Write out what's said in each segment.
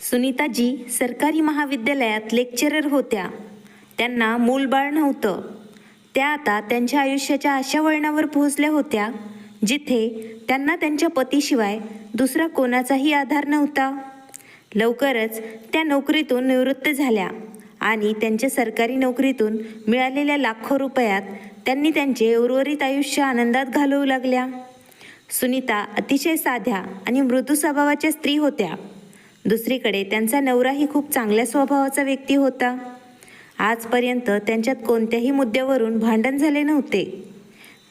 सुनीताजी सरकारी महाविद्यालयात लेक्चरर होत्या. त्यांना मूलबाळ नव्हतं. त्या आता त्यांच्या आयुष्याच्या अशा वळणावर पोहोचल्या होत्या जिथे त्यांना त्यांच्या पतीशिवाय दुसरा कोणाचाही आधार नव्हता. लवकरच त्या नोकरीतून निवृत्त झाल्या आणि त्यांच्या सरकारी नोकरीतून मिळालेल्या लाखो रुपयात त्यांनी त्यांचे उर्वरित आयुष्य आनंदात घालवू लागल्या. सुनीता अतिशय साध्या आणि मृदू स्वभावाच्या स्त्री होत्या. दुसरीकडे त्यांचा नवराही खूप चांगल्या स्वभावाचा व्यक्ती होता. आजपर्यंत त्यांच्यात कोणत्याही मुद्द्यावरून भांडण झाले नव्हते.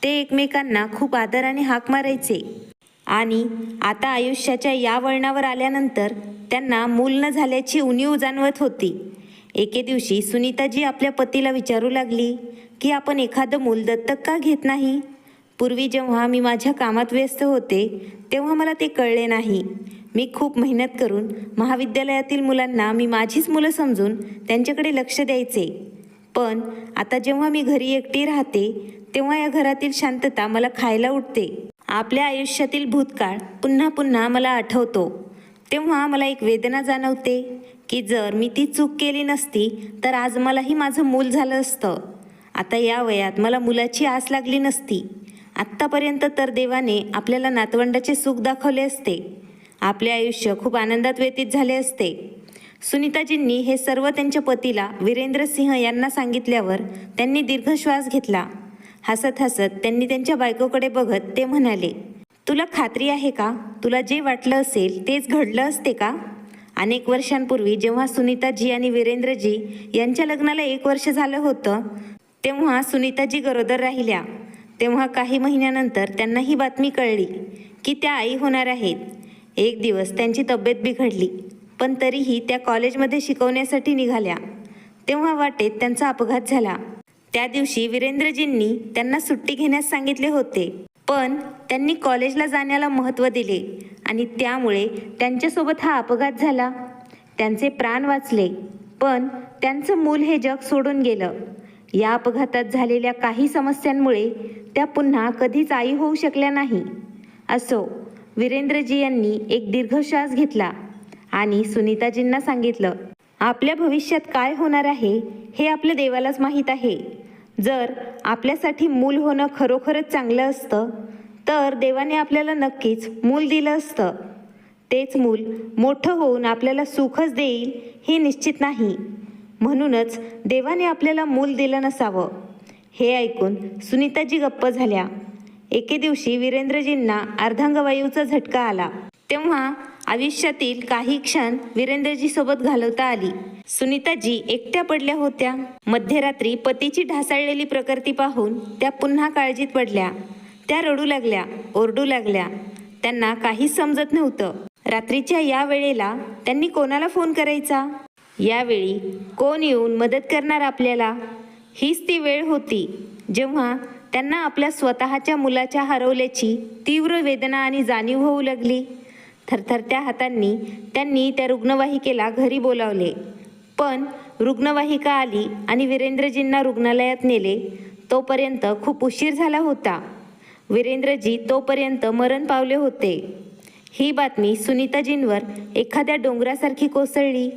ते एकमेकांना खूप आदराने हाक मारायचे आणि आता आयुष्याच्या या वळणावर आल्यानंतर त्यांना मूल न झाल्याची उणीव जाणवत होती. एके दिवशी सुनीताजी आपल्या पतीला विचारू लागली की आपण एखादं मूल दत्तक का घेत नाही? पूर्वी जेव्हा मी माझ्या कामात व्यस्त होते तेव्हा मला ते कळले नाही. मी खूप मेहनत करून महाविद्यालयातील मुलांना मी माझीच मुलं समजून त्यांच्याकडे लक्ष द्यायचे. पण आता जेव्हा मी घरी एकटी राहते तेव्हा या घरातील शांतता मला खायला उठते. आपल्या आयुष्यातील भूतकाळ पुन्हा पुन्हा मला आठवतो. तेव्हा मला एक वेदना जाणवते की जर मी ती चूक केली नसती तर आज मलाही माझं मूल झालं असतं. आता या वयात मला मुलाची आस लागली नसती. आत्तापर्यंत तर देवाने आपल्याला नातवंडाचे सुख दाखवले असते. आपले आयुष्य खूप आनंदात व्यतीत झाले असते. सुनीताजींनी हे सर्व त्यांच्या पतीला वीरेंद्र सिंह यांना सांगितल्यावर त्यांनी दीर्घ श्वास घेतला. हसत हसत त्यांनी त्यांच्या बायकोकडे बघत ते म्हणाले, तुला खात्री आहे का? तुला जे वाटलं असेल तेच घडलं असते का? अनेक वर्षांपूर्वी जेव्हा सुनीताजी आणि वीरेंद्रजी यांच्या लग्नाला 1 वर्ष झालं होतं तेव्हा सुनीताजी गरोदर राहिल्या. तेव्हा काही महिन्यानंतर त्यांना ही बातमी कळली की त्या आई होणार आहेत. एक दिवस त्यांची तब्येत बिघडली, पण तरीही त्या कॉलेजमध्ये शिकवण्यासाठी निघाल्या. तेव्हा वाटेत त्यांचा अपघात झाला. त्या दिवशी वीरेंद्रजींनी त्यांना सुट्टी घेण्यास सांगितले होते, पण त्यांनी कॉलेजला जाण्याला महत्त्व दिले आणि त्यामुळे त्यांच्यासोबत हा अपघात झाला. त्यांचे प्राण वाचले, पण त्यांचं मूल हे जग सोडून गेलं. या अपघातात झालेल्या काही समस्यांमुळे त्या पुन्हा कधीच आई होऊ शकल्या नाही. असो, वीरेंद्रजी यांनी एक दीर्घ श्वास घेतला आणि सुनीताजींना सांगितलं, आपल्या भविष्यात काय होणार आहे हे आपल्या देवालाच माहीत आहे. जर आपल्यासाठी मूल होणं खरोखरच चांगलं असतं तर देवाने आपल्याला नक्कीच मूल दिलं असतं. तेच मूल मोठं होऊन आपल्याला सुखच देईल हे निश्चित नाही. म्हणूनच देवाने आपल्याला मूल दिलं नसावं. हे ऐकून सुनीताजी गप्प झाल्या. एके दिवशी वीरेंद्रजींना अर्धांगवायूचा झटका आला. तेव्हा आयुष्यातील काही क्षण वीरेंद्रजी सोबत घालवता आली. सुनीताजी एकट्या पडल्या होत्या. मध्यरात्री पतीची ढासळलेली प्रकृती पाहून त्या पुन्हा काळजीत पडल्या. त्या रडू लागल्या, ओरडू लागल्या. त्यांना काहीच समजत नव्हतं. रात्रीच्या या वेळेला त्यांनी कोणाला फोन करायचा? यावेळी कोण येऊन मदत करणार आपल्याला? हीच ती वेळ होती जेव्हा त्यांना आपल्या स्वतःच्या मुलाच्या हरवल्याची तीव्र वेदना आणि जाणीव होऊ लागली. थरथरत्या हातांनी त्यांनी त्या रुग्णवाहिकेला घरी बोलावले. पण रुग्णवाहिका आली आणि वीरेंद्रजींना रुग्णालयात नेले तोपर्यंत खूप उशीर झाला होता. वीरेंद्रजी तोपर्यंत मरण पावले होते. ही बातमी सुनीताजींवर एखाद्या डोंगरासारखी कोसळली.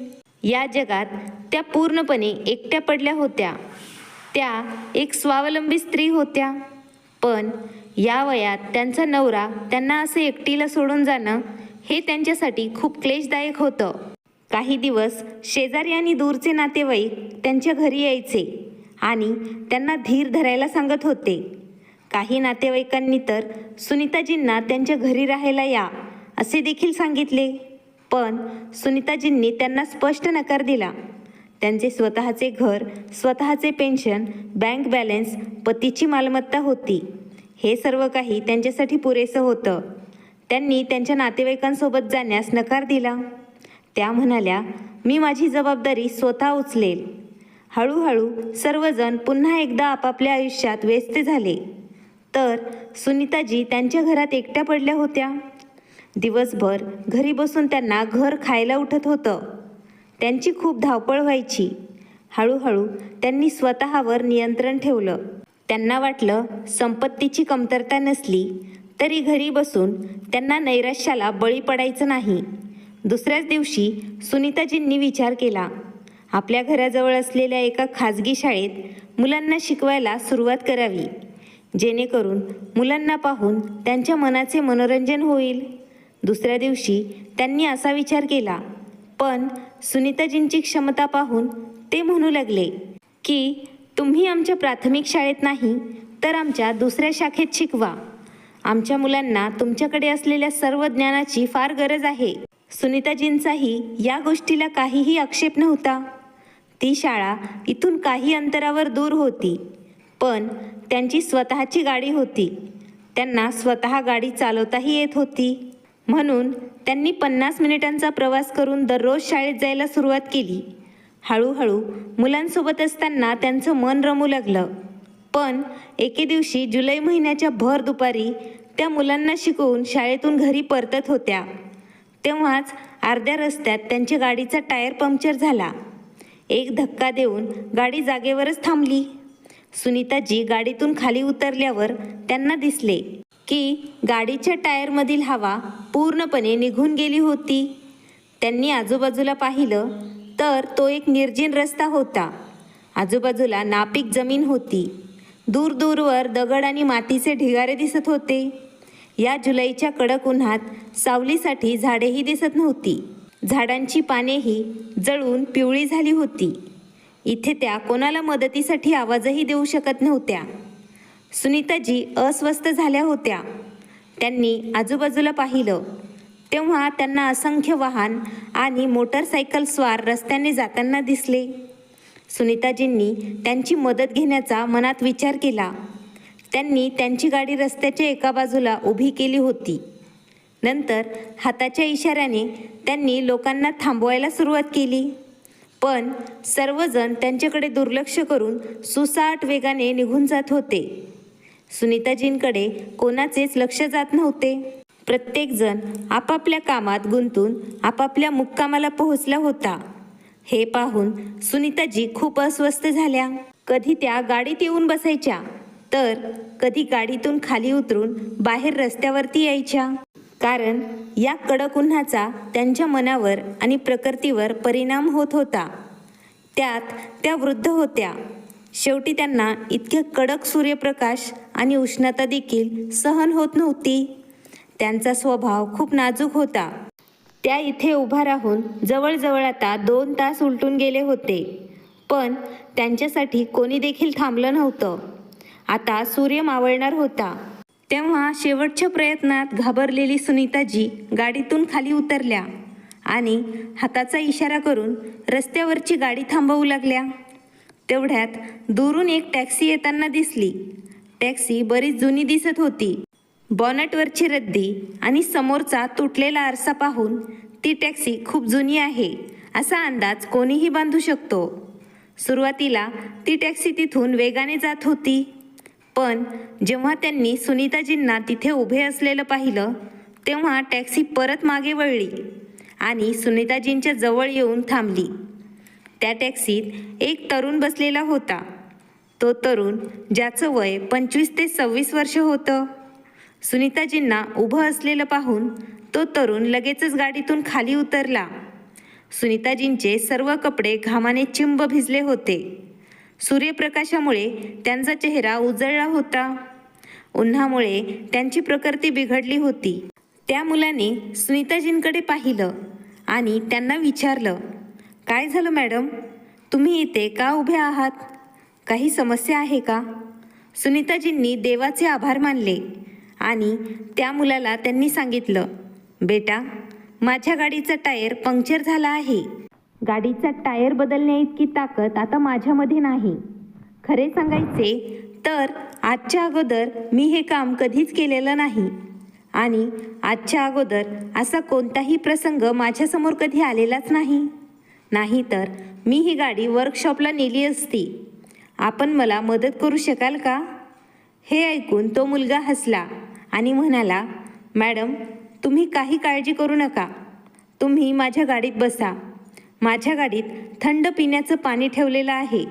या जगात त्या पूर्णपणे एकट्या पडल्या होत्या. त्या एक स्वावलंबी स्त्री होत्या, पण या वयात त्यांचा नवरा त्यांना असे एकटीला सोडून जाणं हे त्यांच्यासाठी खूप क्लेशदायक होतं. काही दिवस शेजारी आणि दूरचे नातेवाईक त्यांच्या घरी यायचे आणि त्यांना धीर धरायला सांगत होते. काही नातेवाईकांनी तर सुनीताजींना त्यांच्या घरी राहायला या असे देखील सांगितले, पण सुनीताजींनी त्यांना स्पष्ट नकार दिला. त्यांचे स्वतःचे घर, स्वतःचे पेन्शन, बँक बॅलन्स, पतीची मालमत्ता होती. हे सर्व काही त्यांच्यासाठी पुरेसं होतं. त्यांनी त्यांच्या नातेवाईकांसोबत जाण्यास नकार दिला. त्या म्हणाल्या, मी माझी जबाबदारी स्वतः उचलेल. हळूहळू सर्वजण पुन्हा एकदा आपापल्या आयुष्यात व्यस्त झाले. तर सुनीताजी त्यांच्या घरात एकट्या पडल्या होत्या. दिवसभर घरी बसून त्यांना घर खायला उठत होतं. त्यांची खूप धावपळ व्हायची. हळूहळू त्यांनी स्वतःवर नियंत्रण ठेवलं. त्यांना वाटलं संपत्तीची कमतरता नसली तरी घरी बसून त्यांना नैराश्याला बळी पडायचं नाही. दुसऱ्याच दिवशी सुनीताजींनी विचार केला. आपल्या घराजवळ असलेल्या एका खाजगी शाळेत मुलांना शिकवायला सुरुवात करावी, जेणेकरून मुलांना पाहून त्यांच्या मनाचे मनोरंजन होईल. दुसऱ्या दिवशी त्यांनी असा विचार केला, पण सुनीताजींची क्षमता पाहून ते म्हणू लागले की तुम्ही आमच्या प्राथमिक शाळेत नाही तर आमच्या दुसऱ्या शाखेत शिकवा. आमच्या मुलांना तुमच्याकडे असलेल्या सर्व ज्ञानाची फार गरज आहे. सुनीताजींचाही या गोष्टीला काहीही आक्षेप नव्हता. ती शाळा इथून काही अंतरावर दूर होती, पण त्यांची स्वतःची गाडी होती. त्यांना स्वतः गाडी चालवताही येत होती. म्हणून त्यांनी 50 मिनिटांचा प्रवास करून दररोज शाळेत जायला सुरुवात केली. हळूहळू मुलांसोबत असताना त्यांचं मन रमू लागलं. पण एके दिवशी जुलै महिन्याच्या भर दुपारी त्या मुलांना शिकवून शाळेतून घरी परतत होत्या. तेव्हाच अर्ध्या रस्त्यात त्यांच्या गाडीचा टायर पंक्चर झाला. एक धक्का देऊन गाडी जागेवरच थांबली. सुनीताजी गाडीतून खाली उतरल्यावर त्यांना दिसले की गाडीच्या टायरमधील हवा पूर्णपणे निघून गेली होती. त्यांनी आजूबाजूला पाहिलं तर तो एक निर्जीव रस्ता होता. आजूबाजूला नापीक जमीन होती. दूर दूरवर दगड आणि मातीचे ढिगारे दिसत होते. या जुलैच्या कडक उन्हात सावलीसाठी झाडेही दिसत नव्हती. झाडांची पानेही जळून पिवळी झाली होती. इथे त्या कोणाला मदतीसाठी आवाजही देऊ शकत नव्हत्या. सुनीताजी अस्वस्थ झाल्या होत्या. त्यांनी आजूबाजूला पाहिलं तेव्हा त्यांना असंख्य वाहन आणि मोटरसायकल स्वार रस्त्याने जाताना दिसले. सुनीताजींनी त्यांची मदत घेण्याचा मनात विचार केला. त्यांनी त्यांची गाडी रस्त्याच्या एका बाजूला उभी केली होती. नंतर हाताच्या इशाऱ्याने त्यांनी लोकांना थांबवायला सुरुवात केली. पण सर्वजण त्यांच्याकडे दुर्लक्ष करून सुसाट वेगाने निघून जात होते. सुनीताजींकडे कोणाचेच लक्ष जात नव्हते. प्रत्येकजण आपापल्या कामात गुंतून आपापल्या मुक्कामाला पोहोचला होता. हे पाहून सुनीताजी खूप अस्वस्थ झाल्या. कधी त्या गाडीत येऊन बसायच्या तर कधी गाडीतून खाली उतरून बाहेर रस्त्यावरती यायच्या. कारण या कडक उन्हाचा त्यांच्या मनावर आणि प्रकृतीवर परिणाम होत होता. त्यात त्या वृद्ध होत्या. शेवटी त्यांना इतके कडक सूर्यप्रकाश आणि उष्णता देखील सहन होत नव्हती. त्यांचा स्वभाव खूप नाजूक होता. त्या इथे उभा राहून जवळजवळ आता 2 तास उलटून गेले होते, पण त्यांच्यासाठी कोणी देखील थांबलं नव्हतं. आता सूर्य मावळणार होता. तेव्हा शेवटच्या प्रयत्नात घाबरलेली सुनीताजी गाडीतून खाली उतरल्या आणि हाताचा इशारा करून रस्त्यावरची गाडी थांबवू लागल्या. तेवढ्यात दुरून एक टॅक्सी येताना दिसली. टॅक्सी बरीच जुनी दिसत होती. बॉनटवरची रद्दी आणि समोरचा तुटलेला आरसा पाहून ती टॅक्सी खूप जुनी आहे असा अंदाज कोणीही बांधू शकतो. सुरुवातीला ती टॅक्सी तिथून वेगाने जात होती, पण जेव्हा त्यांनी सुनीताजींना तिथे उभे असलेलं पाहिलं तेव्हा टॅक्सी परत मागे वळली आणि सुनीताजींच्या जवळ येऊन थांबली. त्या टॅक्सीत एक तरुण बसलेला होता. तो तरुण ज्याचं वय 25 ते 26 वर्ष होतं. सुनीताजींना उभं असलेलं पाहून तो तरुण लगेचच गाडीतून खाली उतरला. सुनीताजींचे सर्व कपडे घामाने चिंब भिजले होते. सूर्यप्रकाशामुळे त्यांचा चेहरा उजळला होता. उन्हामुळे त्यांची प्रकृती बिघडली होती. त्या मुलाने सुनीताजींकडे पाहिलं आणि त्यांना विचारलं, काय झालं मॅडम? तुम्ही इथे का उभे आहात? काही समस्या आहे का? सुनीताजींनी देवाचे आभार मानले आणि त्या मुलाला त्यांनी सांगितलं, बेटा, माझ्या गाडीचा टायर पंक्चर झाला आहे. गाडीचा टायर बदलण्या इतकी ताकद आता माझ्यामध्ये नाही. खरे सांगायचे तर आजच्या अगोदर मी हे काम कधीच केलेलं नाही आणि आजच्या अगोदर असा कोणताही प्रसंग माझ्यासमोर कधी आलेलाच नाही. नाहीतर मी ही गाडी वर्कशॉपला नेली असती. आपण मला मदत करू शकाल का? हे ऐकून तो मुलगा हसला आणि म्हणाला, मॅडम, तुम्ही काही काळजी करू नका. तुम्ही माझ्या गाडीत बसा. माझ्या गाडीत थंड पिण्याचं पाणी ठेवलेलं आहे.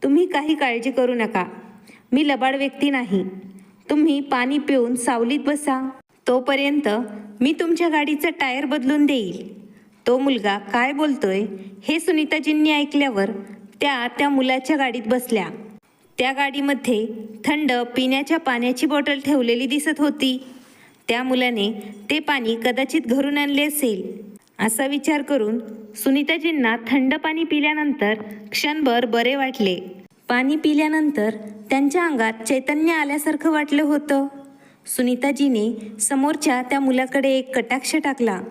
तुम्ही काही काळजी करू नका. मी लबाड व्यक्ती नाही. तुम्ही पाणी पिऊन सावलीत बसा. तोपर्यंत मी तुमच्या गाडीचं टायर बदलून देईल. तो मुलगा काय बोलतोय हे सुनीताजींनी ऐकल्यावर त्या मुलाच्या गाडीत बसल्या. त्या गाडीमध्ये थंड पिण्याच्या पाण्याची बॉटल ठेवलेली दिसत होती. त्या मुलाने ते पाणी कदाचित घरून आणले असेल असा विचार करून सुनीताजींना थंड पाणी पिल्यानंतर क्षणभर बरे वाटले. पाणी पिल्यानंतर त्यांच्या अंगात चैतन्य आल्यासारखं वाटलं होतं. सुनीताजीने समोरच्या त्या मुलाकडे एक कटाक्ष टाकला,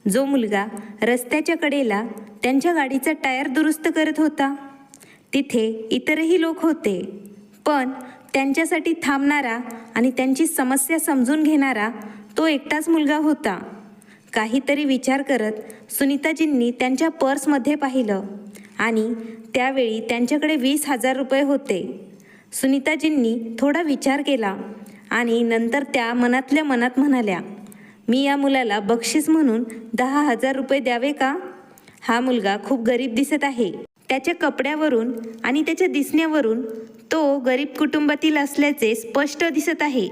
जो मुलगा रस्त्याच्या कडेला त्यांच्या गाडीचा टायर दुरुस्त करत होता. तिथे इतरही लोक होते, पण त्यांच्यासाठी थांबणारा आणि त्यांची समस्या समजून घेणारा तो एकटाच मुलगा होता. काहीतरी विचार करत सुनीताजींनी त्यांच्या पर्समध्ये पाहिलं आणि त्यावेळी त्यांच्याकडे 20,000 रुपये होते. सुनीताजींनी थोडा विचार केला आणि नंतर त्या मनातल्या मनात म्हणाल्या, मी या मुलाला बक्षीस म्हणून 10,000 रुपये द्यावे का? हा मुलगा खूप गरीब दिसत आहे. त्याच्या कपड्यावरून आणि त्याच्या दिसण्यावरून तो गरीब कुटुंबातील असल्याचे स्पष्ट दिसत आहे.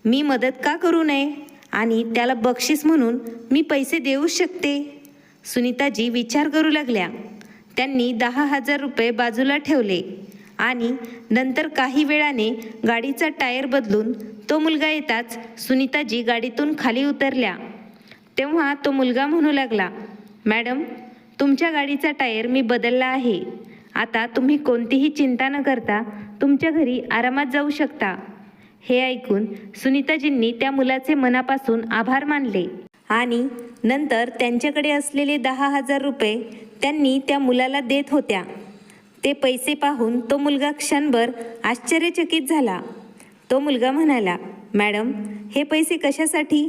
मी मदत का करू नये आणि त्याला बक्षीस म्हणून मी पैसे देऊच शकते. सुनीताजी विचार करू लागल्या. त्यांनी 10,000 रुपये बाजूला ठेवले आणि नंतर काही वेळाने गाडीचा टायर बदलून तो मुलगा येताच सुनीताजी गाडीतून खाली उतरल्या. तेव्हा तो मुलगा म्हणू लागला, मॅडम, तुमच्या गाडीचा टायर मी बदलला आहे. आता तुम्ही कोणतीही चिंता न करता तुमच्या घरी आरामात जाऊ शकता. हे ऐकून सुनीताजींनी त्या मुलाचे मनापासून आभार मानले आणि नंतर त्यांच्याकडे असलेले 10,000 रुपये त्यांनी त्या मुलाला देत होत्या. ते पैसे पाहून तो मुलगा क्षणभर आश्चर्यचकित झाला. तो मुलगा म्हणाला, मॅडम, हे पैसे कशासाठी?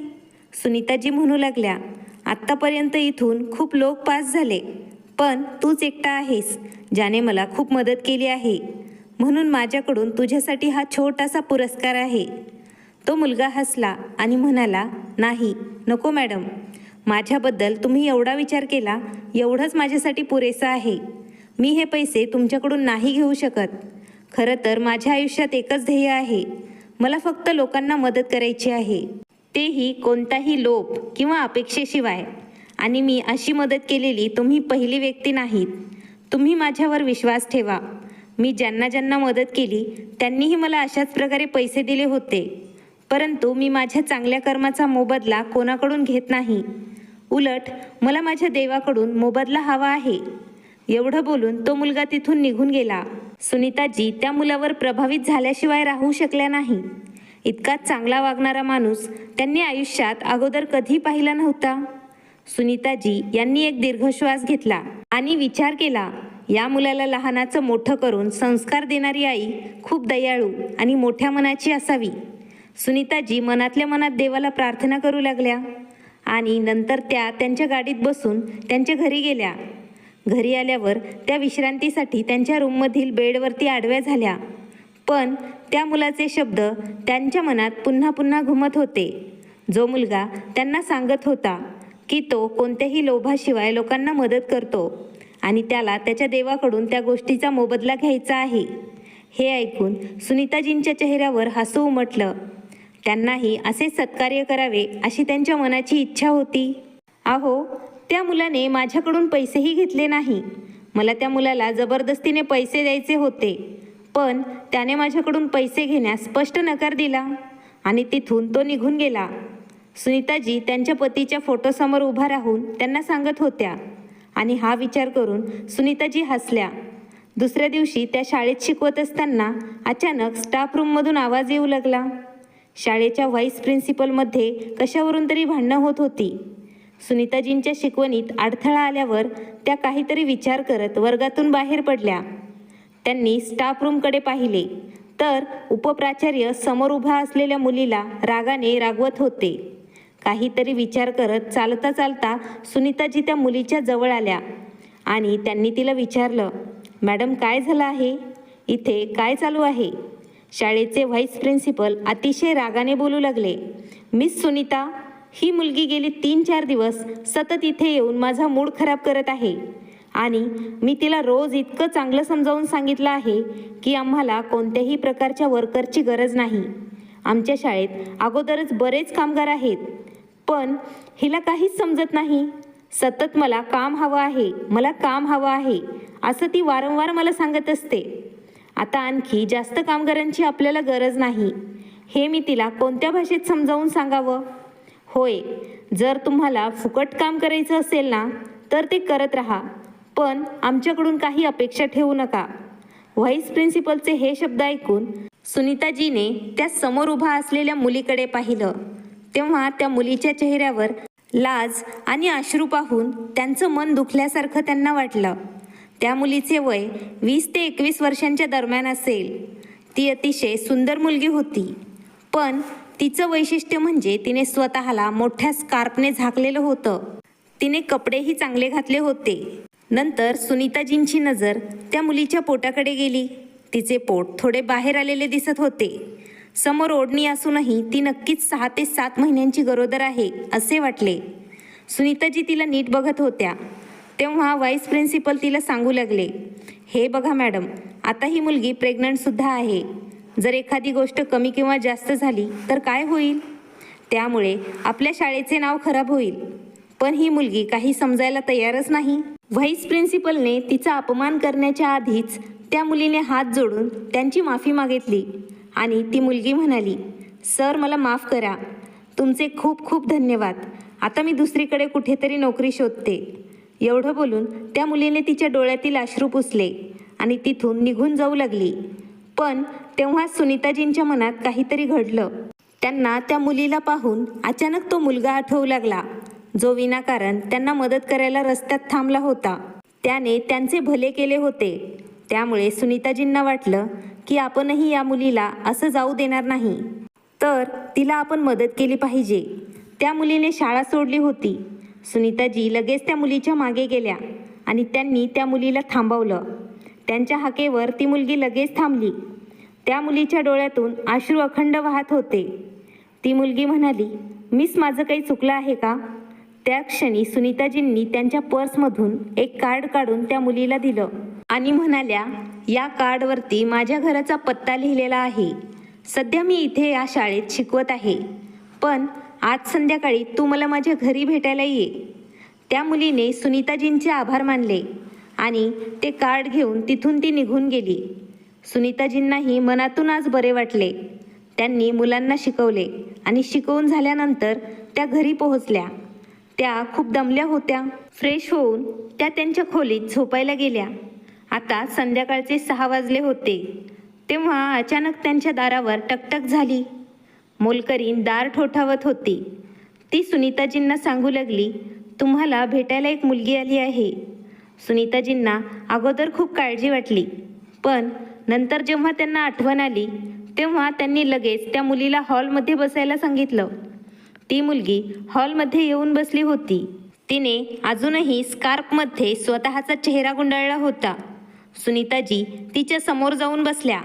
सुनीताजी म्हणू लागल्या, आत्तापर्यंत इथून खूप लोक पास झाले, पण तूच एकटा आहेस ज्याने मला खूप मदत केली आहे, म्हणून माझ्याकडून तुझ्यासाठी हा छोटासा पुरस्कार आहे. तो मुलगा हसला आणि म्हणाला, नाही, नको मॅडम, माझ्याबद्दल तुम्ही एवढा विचार केला एवढंच माझ्यासाठी पुरेसं आहे. मी हे पैसे तुमच्याकडून नाही घेऊ शकत. खरं तर माझ्या आयुष्यात एकच ध्येय आहे, मला फक्त लोकांना मदत करायची आहे, तेही कोणताही लोभ किंवा अपेक्षेशिवाय. आणि मी अशी मदत केलेली तुम्ही पहिली व्यक्ती नाहीत. तुम्ही माझ्यावर विश्वास ठेवा. मी ज्यांना ज्यांना मदत केली त्यांनीही मला अशाच प्रकारे पैसे दिले होते, परंतु मी माझ्या चांगल्या कर्माचा मोबदला कोणाकडून घेत नाही. उलट मला माझ्या देवाकडून मोबदला हवा आहे. एवढं बोलून तो मुलगा तिथून निघून गेला. सुनीताजी त्या मुलावर प्रभावित झाल्याशिवाय राहू शकल्या नाही. इतका चांगला वागणारा माणूस त्यांनी आयुष्यात अगोदर कधी पाहिला नव्हता. सुनीताजी यांनी एक दीर्घ श्वास घेतला आणि विचार केला, या मुलाला लहानाचं मोठं करून संस्कार देणारी आई खूप दयाळू आणि मोठ्या मनाची असावी. सुनीताजी मनातल्या मनात देवाला प्रार्थना करू लागल्या आणि नंतर त्या त्यांच्या गाडीत बसून त्यांच्या घरी गेल्या. घरी आल्यावर त्या विश्रांतीसाठी त्यांच्या रूममधील बेडवरती आडव्या झाल्या, पण त्या मुलाचे शब्द त्यांच्या मनात पुन्हा पुन्हा घुमत होते. जो मुलगा त्यांना सांगत होता की तो कोणत्याही लोभाशिवाय लोकांना मदत करतो आणि त्याला त्याच्या देवाकडून त्या गोष्टीचा मोबदला घ्यायचा आहे. हे ऐकून सुनीताजींच्या चेहऱ्यावर हसू उमटलं. त्यांनाही असे सत्कार्य करावे अशी त्यांच्या मनाची इच्छा होती. अहो, त्या मुलाने माझ्याकडून पैसेही घेतले नाही. मला त्या मुलाला जबरदस्तीने पैसे द्यायचे होते, पण त्याने माझ्याकडून पैसे घेण्यास स्पष्ट नकार दिला आणि तिथून तो निघून गेला. सुनीताजी त्यांच्या पतीच्या फोटोसमोर उभा राहून त्यांना सांगत होत्या आणि हा विचार करून सुनीताजी हसल्या. दुसऱ्या दिवशी त्या शाळेत शिकवत असताना अचानक स्टाफ रूममधून आवाज येऊ लागला. शाळेच्या व्हाईस प्रिन्सिपलमध्ये कशावरून तरी भांडणं होत होती. सुनीताजींच्या शिकवणीत अडथळा आल्यावर त्या काहीतरी विचार करत वर्गातून बाहेर पडल्या. त्यांनी स्टाफ रूमकडे पाहिले तर उपप्राचार्य समोर उभा असलेल्या मुलीला रागाने रागवत होते. काहीतरी विचार करत चालता चालता सुनीताजी त्या मुलीच्या जवळ आल्या आणि त्यांनी तिला विचारलं, मॅडम, काय झालं आहे? इथे काय चालू आहे? शाळेचे व्हाईस प्रिन्सिपल अतिशय रागाने बोलू लागले, मिस सुनीता, ही मुलगी गेली 3-4 दिवस सतत इथे येऊन माझा मूड खराब करत आहे आणि मी तिला रोज इतकं चांगलं समजावून सांगितलं आहे की आम्हाला कोणत्याही प्रकारच्या वर्करची गरज नाही. आमच्या शाळेत अगोदरच बरेच कामगार आहेत, पण हिला काहीच समजत नाही. सतत मला काम हवं आहे, मला काम हवं आहे असं ती वारंवार मला सांगत असते. आता आणखी जास्त कामगारांची आपल्याला गरज नाही, हे मी तिला कोणत्या भाषेत समजावून सांगावं? होय, जर तुम्हाला फुकट काम करायचं असेल ना तर ते करत राहा, पण आमच्याकडून काही अपेक्षा ठेवू नका. व्हाईस प्रिन्सिपलचे हे शब्द ऐकून सुनीताजीने त्या समोर उभा असलेल्या मुलीकडे पाहिलं. तेव्हा त्या मुलीच्या चेहऱ्यावर लाज आणि अश्रू पाहून त्यांचं मन दुखल्यासारखं त्यांना वाटलं. त्या मुलीचे वय 20 ते 21 वर्षांच्या दरम्यान असेल. ती अतिशय सुंदर मुलगी होती, पण तिचं वैशिष्ट्य म्हणजे तिने स्वतःला मोठ्या स्कार्फने झाकलेलं होतं. तिने कपडेही चांगले घातले होते. नंतर सुनीताजींची नजर त्या मुलीच्या पोटाकडे गेली. तिचे पोट थोडे बाहेर आलेले दिसत होते. समोर ओढणी असूनही ती नक्कीच 6 ते 7 महिन्यांची गरोदर आहे असे वाटले. सुनीताजी तिला नीट बघत होत्या. तेव्हा व्हाईस प्रिन्सिपल तिला सांगू लागले, हे बघा मॅडम, आता ही मुलगी प्रेग्नंटसुद्धा आहे. जर एखादी गोष्ट कमी किंवा जास्त झाली तर काय होईल? त्यामुळे आपल्या शाळेचे नाव खराब होईल. पण ही मुलगी काही समजायला तयारच नाही. व्हाईस प्रिन्सिपलने तिचा अपमान करण्याच्या आधीच त्या मुलीने हात जोडून त्यांची माफी मागितली आणि ती मुलगी म्हणाली, सर मला माफ करा, तुमचे खूप खूप धन्यवाद. आता मी दुसरीकडे कुठेतरी नोकरी शोधते. एवढं बोलून त्या मुलीने तिच्या डोळ्यातील अश्रू पुसले आणि तिथून निघून जाऊ लागली. पण तेव्हा सुनीताजींच्या मनात काहीतरी घडलं. त्यांना त्या मुलीला पाहून अचानक तो मुलगा आठवू लागला, जो विनाकारण त्यांना मदत करायला रस्त्यात थांबला होता. त्याने त्यांचे भले केले होते. त्यामुळे सुनीताजींना वाटलं की आपणही या मुलीला असं जाऊ देणार नाही, तर तिला आपण मदत केली पाहिजे. त्या मुलीने शाळा सोडली होती. सुनीताजी लगेच त्या मुलीच्या मागे गेल्या आणि त्यांनी त्या मुलीला थांबवलं. त्यांच्या हाकेवर ती मुलगी लगेच थांबली. त्या मुलीच्या डोळ्यातून अश्रू अखंड वाहत होते. ती मुलगी म्हणाली, मिस, माझं काही चुकलं आहे का? त्या क्षणी सुनीताजींनी त्यांच्या पर्समधून एक कार्ड काढून त्या मुलीला दिलं आणि म्हणाल्या, या कार्डवरती माझ्या घराचा पत्ता लिहिलेला आहे. सध्या मी इथे या शाळेत शिकवत आहे, पण आज संध्याकाळी तू मला माझ्या घरी भेटायला ये. त्या मुलीने सुनीताजींचे आभार मानले आणि ते कार्ड घेऊन तिथून ती निघून गेली. सुनीताजींनाही मनातून आज बरे वाटले. त्यांनी मुलांना शिकवले आणि शिकवून झाल्यानंतर त्या घरी पोहोचल्या. त्या खूप दमल्या होत्या. फ्रेश होऊन त्या त्यांच्या खोलीत झोपायला गेल्या. आता संध्याकाळचे 6 वाजले होते. तेव्हा अचानक त्यांच्या दारावर टकटक झाली. मोलकरीण दार ठोठावत होती. ती सुनीताजींना सांगू लागली, तुम्हाला भेटायला एक मुलगी आली आहे. सुनीताजींना अगोदर खूप काळजी वाटली, पण नंतर जेव्हा त्यांना आठवण आली तेव्हा त्यांनी लगेच त्या मुलीला हॉलमध्ये बसायला सांगितलं. ती मुलगी हॉलमध्ये येऊन बसली होती. तिने अजूनही स्कार्फमध्ये स्वतःचा चेहरा गुंडाळला होता. सुनीताजी तिच्या समोर जाऊन बसल्या.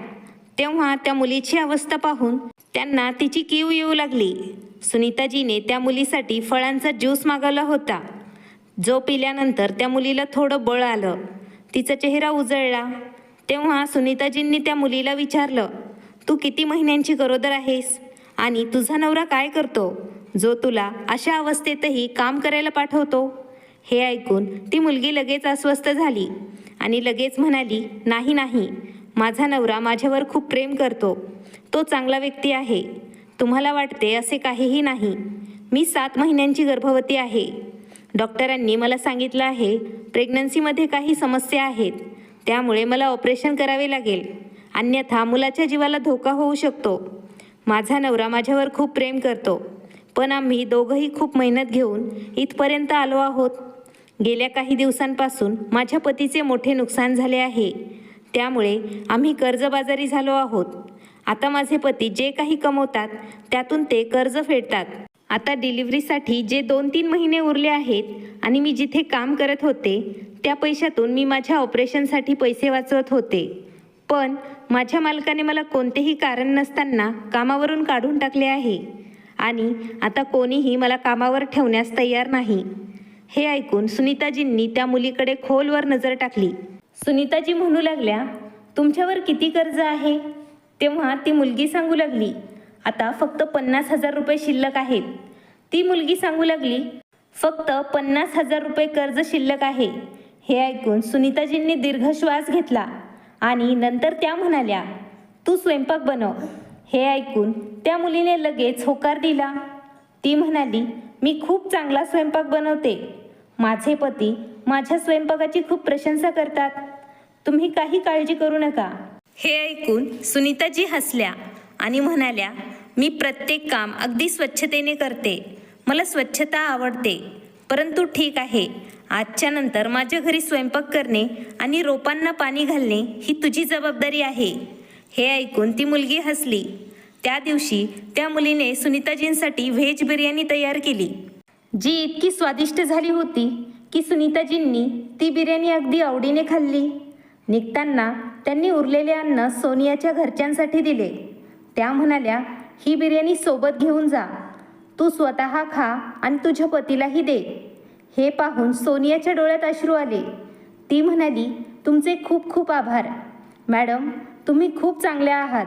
तेव्हा त्या मुलीची अवस्था पाहून त्यांना तिची कीव येऊ लागली. सुनीताजीने त्या मुलीसाठी फळांचा ज्यूस मागवला होता, जो पिल्यानंतर त्या मुलीला थोडं बळ आलं. तिचा चेहरा उजळला. तेव्हा सुनीताजींनी त्या मुलीला विचारलं, तू किती महिन्यांची गरोदर आहेस आणि तुझा नवरा काय करतो, जो तुला अशा अवस्थेतही काम करायला पाठवतो? हे ऐकून ती मुलगी लगेच अस्वस्थ झाली आणि लगेच म्हणाली, नाही, माझा नवरा माझ्यावर खूप प्रेम करतो. तो चांगला व्यक्ती आहे. तुम्हाला वाटते असे काहीही नाही. मी 7 महिन्यांची गर्भवती आहे. डॉक्टरांनी मला सांगितलं आहे प्रेग्नन्सीमध्ये काही समस्या आहेत, त्यामुळे मला ऑपरेशन करावे लागेल, अन्यथा मुलाच्या जीवाला धोका होऊ शकतो. माझा नवरा माझ्यावर खूप प्रेम करतो, पण आम्ही दोघंही खूप मेहनत घेऊन इथपर्यंत आलो आहोत. गेल्या काही दिवसांपासून माझ्या पतीचे मोठे नुकसान झाले आहे, त्यामुळे आम्ही कर्जबाजारी झालो आहोत. आता माझे पती जे काही कमवतात त्यातून ते कर्ज फेडतात. आता डिलिव्हरीसाठी जे 2-3 महिने उरले आहेत आणि मी जिथे काम करत होते त्या पैशातून मी माझ्या ऑपरेशनसाठी पैसे वाचवत होते. पण माझ्या मालकाने मला कोणतेही कारण नसताना कामावरून काढून टाकले आहे आणि आता कोणीही मला कामावर ठेवण्यास तयार नाही. हे ऐकून सुनीताजींनी त्या मुलीकडे खोलवर नजर टाकली. सुनीताजी म्हणू लागल्या, तुमच्यावर किती कर्ज आहे? तेव्हा ती मुलगी सांगू लागली, आता फक्त 50,000 रुपये शिल्लक आहेत. ती मुलगी सांगू लागली, फक्त 50,000 रुपये कर्ज शिल्लक आहे. हे ऐकून सुनीताजींनी दीर्घ श्वास घेतला आणि नंतर त्या म्हणाल्या, तू स्वयंपाक बनव. हे ऐकून त्या मुलीने लगेच होकार दिला. ती म्हणाली, मी खूप चांगला स्वयंपाक बनवते. माझे पती माझ्या स्वयंपाकाची खूप प्रशंसा करतात. तुम्ही काही काळजी करू नका. हे ऐकून सुनीताजी हसल्या आणि म्हणाल्या, मी प्रत्येक काम अगदी स्वच्छतेने करते. मला स्वच्छता आवडते. परंतु ठीक आहे, आजच्या नंतर माझ्या घरी स्वयंपाक करणे आणि रोपांना पाणी घालणे ही तुझी जबाबदारी आहे. हे ऐकून ती मुलगी हसली. त्या दिवशी त्या मुलीने सुनीताजींसाठी व्हेज बिर्याणी तयार केली, जी इतकी स्वादिष्ट झाली होती की सुनीताजींनी ती बिर्याणी अगदी आवडीने खाल्ली. निघताना त्यांनी उरलेले अन्न सोनियाच्या घरच्यांसाठी दिले. त्या म्हणाल्या, ही बिर्याणी सोबत घेऊन जा. तू स्वतः खा आणि तुझ्या पतीलाही दे. हे पाहून सोनियाच्या डोळ्यात अश्रू आले. ती म्हणाली, तुमचे खूप खूप आभार मॅडम. तुम्ही खूप चांगल्या आहात.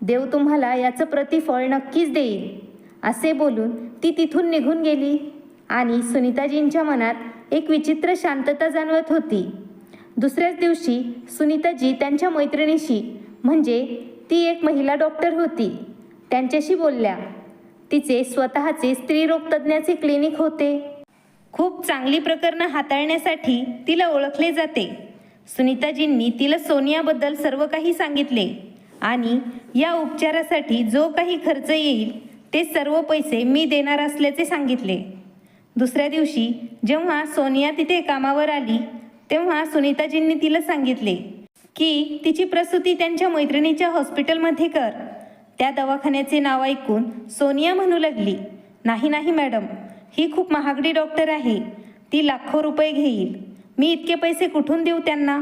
देव तुम्हाला याचं प्रतिफळ नक्कीच देईल. असे बोलून ती तिथून निघून गेली आणि सुनीताजींच्या मनात एक विचित्र शांतता जाणवत होती. दुसऱ्याच दिवशी सुनीताजी त्यांच्या मैत्रिणीशी, म्हणजे ती एक महिला डॉक्टर होती, त्यांच्याशी बोलल्या. तिचे स्वतःचे स्त्रीरोग तज्ज्ञाचे क्लिनिक होते. खूप चांगली प्रकरणं हाताळण्यासाठी तिला ओळखले जाते. सुनीताजींनी तिला सोनियाबद्दल सर्व काही सांगितले आणि या उपचारासाठी जो काही खर्च येईल ते सर्व पैसे मी देणार असल्याचे सांगितले. दुसऱ्या दिवशी जेव्हा सोनिया तिथे कामावर आली तेव्हा सुनीताजींनी तिला सांगितले की तिची प्रसूती त्यांच्या मैत्रिणीच्या हॉस्पिटलमध्ये कर. त्या दवाखान्याचे नाव ऐकून सोनिया म्हणू लागली, नाही नाही मॅडम, ही खूप महागडी डॉक्टर आहे. ती लाखो रुपये घेईल. मी इतके पैसे कुठून देऊ त्यांना.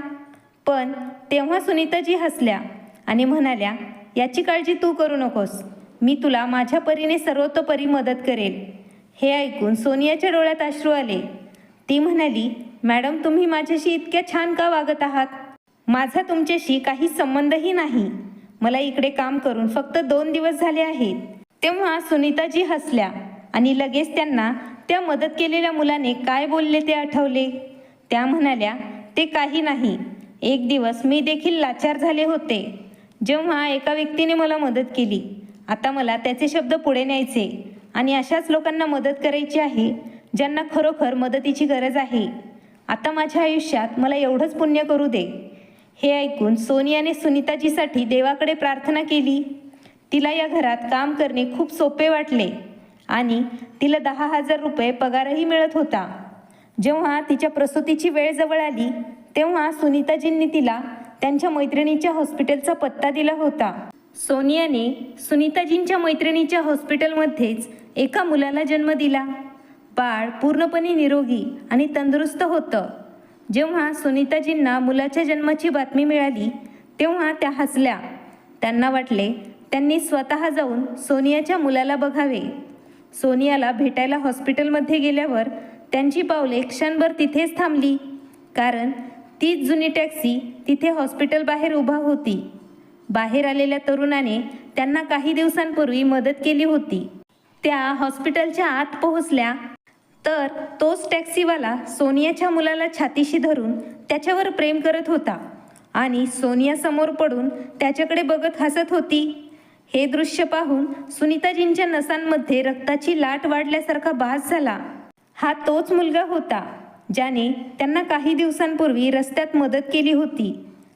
पण तेव्हा सुनीताजी हसल्या आणि म्हणाल्या, याची काळजी तू करू नकोस. मी तुला माझ्या परीने सर्वतोपरी मदत करेल. हे ऐकून सोनियाच्या डोळ्यात अश्रू आले. ती म्हणाली, मॅडम, तुम्ही माझ्याशी इतक्या छान का वागत आहात. माझा तुमच्याशी काही संबंधही नाही. मला इकडे काम करून फक्त 2 दिवस झाले आहेत. तेव्हा सुनीताजी हसल्या आणि लगेच त्यांना त्या मदत केलेल्या मुलाने काय बोलले ते आठवले. त्या म्हणाल्या, ते काही नाही. एक दिवस मी देखील लाचार झाले होते जेव्हा एका व्यक्तीने मला मदत केली. आता मला त्याचे शब्द पुढे न्यायचे आणि अशाच लोकांना मदत करायची आहे ज्यांना खरोखर मदतीची गरज आहे. आता माझ्या आयुष्यात मला एवढंच पुण्य करू दे. हे ऐकून सोनियाने सुनीताजीसाठी देवाकडे प्रार्थना केली. तिला या घरात काम करणे खूप सोपे वाटले आणि तिला 10,000 रुपये पगारही मिळत होता. जेव्हा तिच्या प्रसूतीची वेळ जवळ आली तेव्हा सुनीताजींनी तिला त्यांच्या मैत्रिणीच्या हॉस्पिटलचा पत्ता दिला होता. सोनियाने सुनीताजींच्या मैत्रिणीच्या हॉस्पिटलमध्येच एका मुलाला जन्म दिला. बाळ पूर्णपणे निरोगी आणि तंदुरुस्त होतं. जेव्हा सुनीताजींना मुलाच्या जन्माची बातमी मिळाली तेव्हा त्या हसल्या. त्यांना वाटले त्यांनी स्वतः जाऊन सोनियाच्या मुलाला बघावे. सोनियाला भेटायला हॉस्पिटलमध्ये गेल्यावर त्यांची पावले क्षणभर तिथेच थांबली, कारण तीच जुनी टॅक्सी तिथे हॉस्पिटल बाहेर उभा होती. बाहेर आलेल्या तरुणाने त्यांना काही दिवसांपूर्वी मदत केली होती. त्या हॉस्पिटलच्या आत पोहोचल्या तर तोच टॅक्सीवाला सोनियाच्या मुलाला छातीशी धरून त्याच्यावर प्रेम करत होता आणि सोनिया समोर पडून त्याच्याकडे बघत हसत होती. हे दृश्य पाहून सुनीताजींच्या नसांमध्ये रक्ताची लाट वाढल्यासारखा भास झाला. हा तोच मुलगा होता ज्याने त्यांना काही दिवसांपूर्वी रस्त्यात मदत केली होती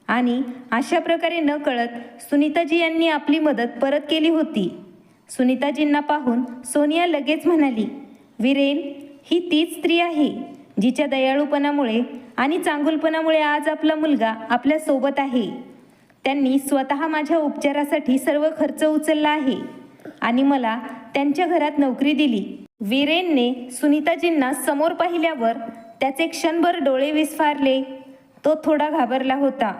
आणि अशा प्रकारे न कळत सुनीताजी यांनी आपली मदत परत केली होती. सुनीताजींना पाहून सोनिया लगेच म्हणाली, वीरेन, ही तीच स्त्री आहे जिच्या दयाळूपणामुळे आणि चांगुलपणामुळे आज आपला मुलगा आपल्या सोबत आहे. त्यांनी स्वतः माझ्या उपचारासाठी सर्व खर्च उचलला आहे आणि मला त्यांच्या घरात नोकरी दिली. वीरेनने सुनीताजींना समोर पाहिल्यावर त्याचे क्षणभर डोळे विस्फारले. तो थोडा घाबरला होता.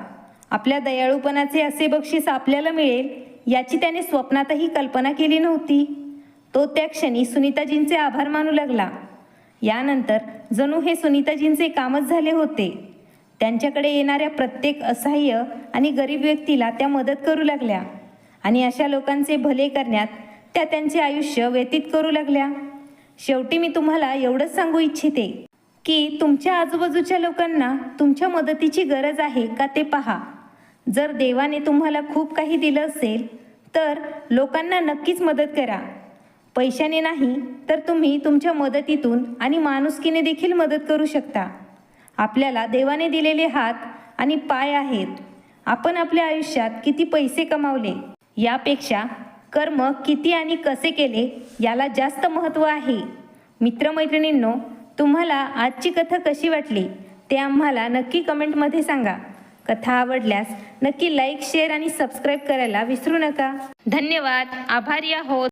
आपल्या दयाळूपणाचे असे बक्षीस आपल्याला मिळेल याची त्याने स्वप्नातही कल्पना केली नव्हती. तो त्या क्षणी सुनीताजींचे आभार मानू लागला. यानंतर जणू हे सुनीताजींचे कामच झाले होते. त्यांच्याकडे येणाऱ्या प्रत्येक असहाय्य आणि गरीब व्यक्तीला त्या मदत करू लागल्या आणि अशा लोकांचे भले करण्यात त्या त्यांचे आयुष्य व्यतीत करू लागल्या. शेवटी मी तुम्हाला एवढंच सांगू इच्छिते की तुमच्या आजूबाजूच्या लोकांना तुमच्या मदतीची गरज आहे का ते पहा. जर देवाने तुम्हाला खूप काही दिलं असेल तर लोकांना नक्कीच मदत करा. पैशाने नाही तर तुम्ही तुमच्या मदतीतून आणि माणुसकीने देखील मदत करू शकता. आपल्याला देवाने दिलेले हात आणि पाय आहेत. आपण आपल्या आयुष्यात किती पैसे कमावले यापेक्षा कर्म किती आणि कसे केले याला जास्त महत्त्व आहे. मित्रमैत्रिणींनो, तुम्हाला आजची कथा कशी वाटली ते आम्हाला नक्की कमेंटमध्ये सांगा. कथा आवडल्यास नक्की लाईक, शेअर आणि सबस्क्राईब करायला विसरू नका. धन्यवाद. आभारी आहोत.